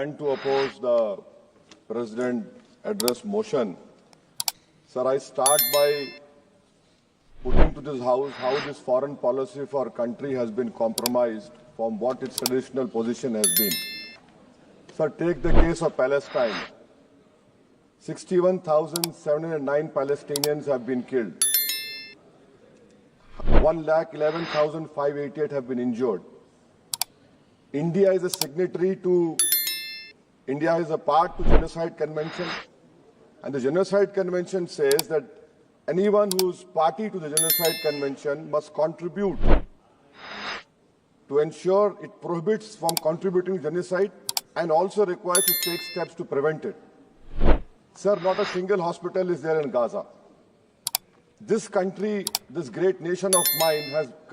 And to oppose the President address motion, sir, I start by putting to this House how this foreign policy for our country has been compromised from what its traditional position has been. Sir, take the case of Palestine. 61,709 Palestinians have been killed. 1,11,588 have been injured. India is a signatory to India is a part to Genocide Convention, and the Genocide Convention says that anyone who is party to the Genocide Convention must contribute to ensure it prohibits from contributing to genocide and also requires to take steps to prevent it. Sir, not a single hospital is there in Gaza. This country, this great nation of mine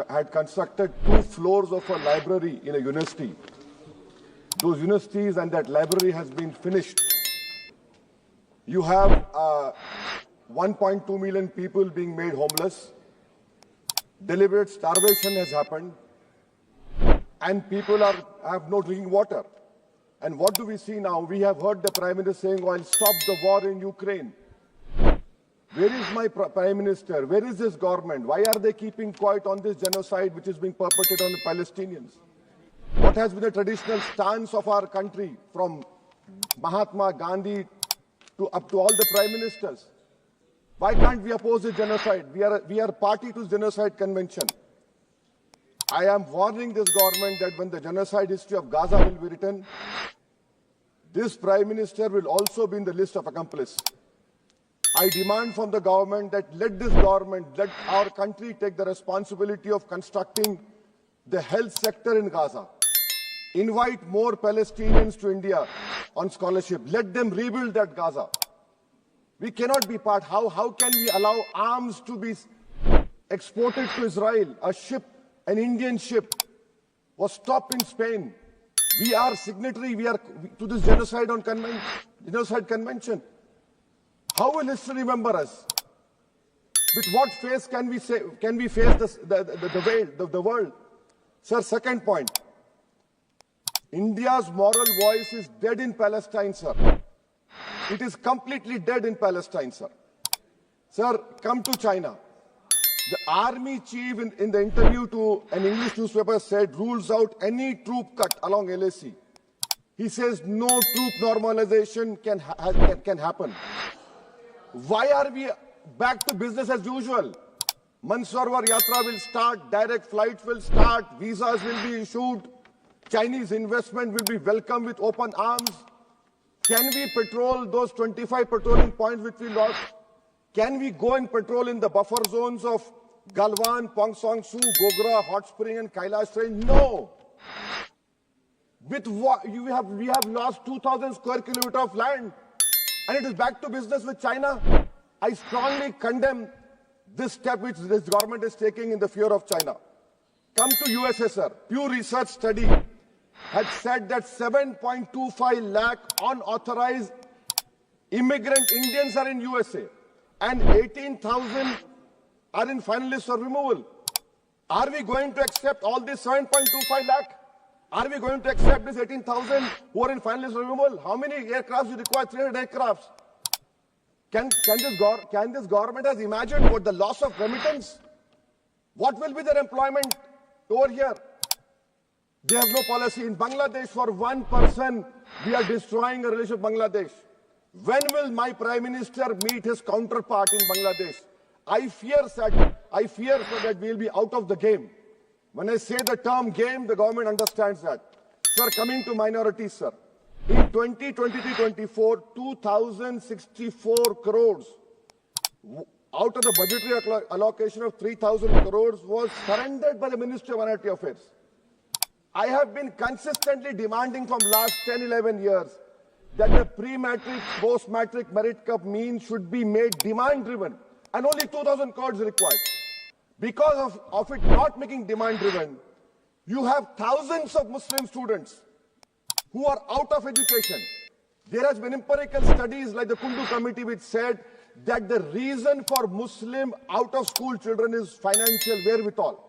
had constructed 2 floors of a library in a university. Those universities and that library has been finished. You have 1.2 million people being made homeless. Deliberate starvation has happened. And people have no drinking water. And what do we see now? We have heard the Prime Minister saying, I'll stop the war in Ukraine. Where is my Prime Minister? Where is this government? Why are they keeping quiet on this genocide which is being perpetrated on the Palestinians? What has been the traditional stance of our country from Mahatma Gandhi up to all the Prime Ministers? Why can't we oppose the genocide? We are party to the Genocide Convention. I am warning this government that when the genocide history of Gaza will be written, this Prime Minister will also be in the list of accomplices. I demand from the government that let our country take the responsibility of constructing the health sector in Gaza. Invite more Palestinians to India on scholarship. Let them rebuild that Gaza. We cannot be part. How can we allow arms to be exported to Israel? An Indian ship was stopped in Spain. We are signatory to this Genocide Convention. How will history remember us? With what face can we face the world? Sir, second point. India's moral voice is dead in Palestine, sir. It is completely dead in Palestine, sir. Sir, come to China. The army chief in the interview to an English newspaper said rules out any troop cut along LAC. He says no troop normalization can happen. Why are we back to business as usual? Mansarovar Yatra will start, direct flights will start, visas will be issued, Chinese investment will be welcomed with open arms. Can we patrol those 25 patrolling points which we lost? Can we go and patrol in the buffer zones of Galwan, Pong Song Su, Gogra, Hot Spring and Kailash Range? No. With what we have lost 2,000 square kilometers of land, and it is back to business with China. I strongly condemn this step which this government is taking in the fear of China. Come to USSR. Pew Research study had said that 7.25 lakh unauthorized immigrant Indians are in USA and 18,000 are in final list for removal. Are we going to accept all this 7.25 lakh? Are we going to accept this 18,000 who are in final list for removal? How many aircrafts you require? 300 aircrafts. Can this government has imagined what the loss of remittance? What will be their employment over here? They have no policy. In Bangladesh, for 1%, we are destroying a relationship with Bangladesh. When will my Prime Minister meet his counterpart in Bangladesh? I fear that we will be out of the game. When I say the term game, the government understands that. Sir, coming to minorities, sir. In 2023-24, 2,064 crores out of the budgetary allocation of 3,000 crores was surrendered by the Ministry of Minority Affairs. I have been consistently demanding from last 10-11 years that the pre-matric, post-matric merit cup mean should be made demand-driven, and only 2,000 crores required. Because of it not making demand-driven, you have thousands of Muslim students who are out of education. There has been empirical studies like the Kundu Committee which said that the reason for Muslim out-of-school children is financial wherewithal.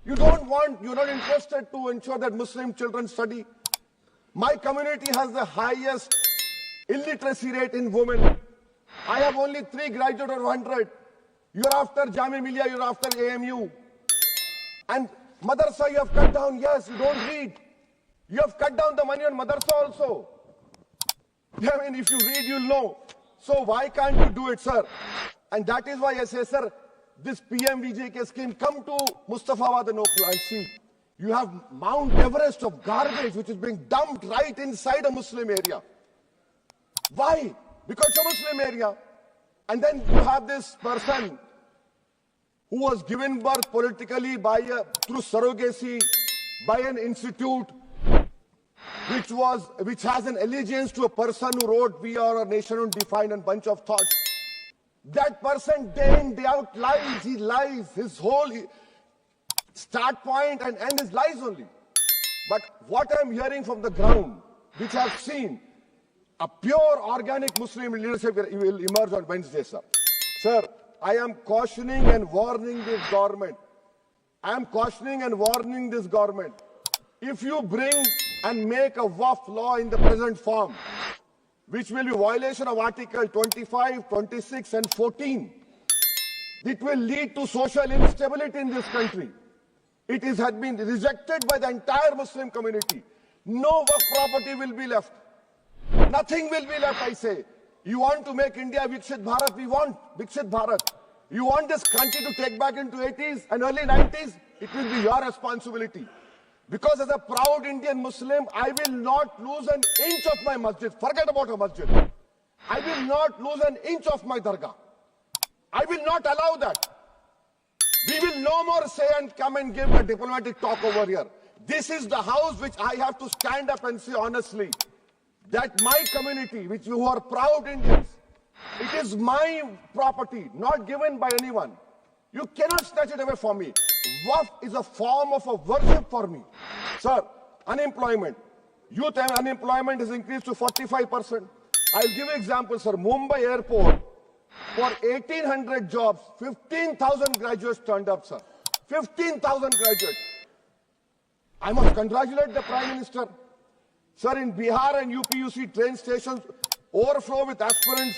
You're not interested to ensure that Muslim children study. My community has the highest illiteracy rate in women. I have only 3 graduates out of 100. You're after Jamia Millia, you're after AMU. And madrasa you have cut down, yes, you don't read. You have cut down the money on madrasa also. I mean, if you read, you'll know. So why can't you do it, sir? And that is why I say, sir, this PMVJK scheme, come to Mustafabad and Okhla and see. You have Mount Everest of garbage which is being dumped right inside a Muslim area. Why? Because it's a Muslim area. And then you have this person who was given birth politically through surrogacy by an institute which has an allegiance to a person who wrote "We Are a Nation Undefined" and bunch of thoughts. That person day in, day out lies. He lies. His whole start point and end is lies only. But what I'm hearing from the ground, which I've seen, a pure organic Muslim leadership will emerge on Wednesday, sir. Sir, I am cautioning and warning this government. I am cautioning and warning this government. If you bring and make a WAF law in the present form, which will be violation of Article 25, 26 and 14, it will lead to social instability in this country. It had been rejected by the entire Muslim community. No WAF property will be left. Nothing will be left, I say. You want to make India Viksit Bharat? We want Viksit Bharat. You want this country to take back into 80s and early 90s? It will be your responsibility. Because as a proud Indian Muslim, I will not lose an inch of my masjid. Forget about a masjid. I will not lose an inch of my dargah. I will not allow that. We will no more say and come and give a diplomatic talk over here. This is the house which I have to stand up and say honestly that my community, who are proud Indians, it is my property, not given by anyone. You cannot snatch it away from me. WAF is a form of a worship for me. Sir, unemployment. Youth unemployment has increased to 45%. I'll give you examples, sir. Mumbai airport, for 1,800 jobs, 15,000 graduates turned up, sir. 15,000 graduates. I must congratulate the Prime Minister. Sir, in Bihar and UP, you see train stations overflow with aspirants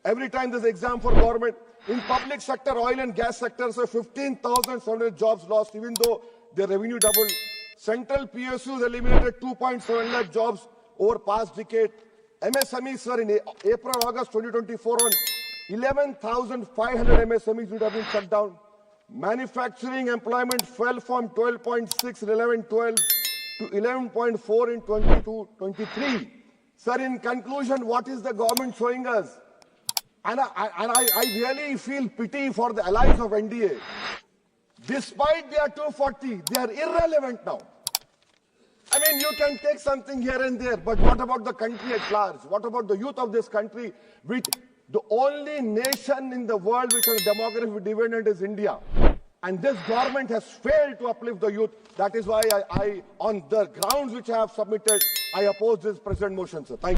every time there's an exam for government. In public sector, oil and gas sector, so 15,700 jobs lost, even though the revenue doubled. Central PSUs eliminated 2.7 lakh jobs over past decade. MSMEs, sir, in April, August 2024, 11,500 MSMEs would have been shut down. Manufacturing employment fell from 12.6 in 11-12 to 11.4 in 22-23. Sir, in conclusion, what is the government showing us? And I really feel pity for the allies of NDA. Despite their 240, they are irrelevant now. I mean, you can take something here and there, but what about the country at large? What about the youth of this country? Which the only nation in the world which has a demographic dividend is India. And this government has failed to uplift the youth. That is why I on the grounds which I have submitted, I oppose this present motion, sir. Thank you.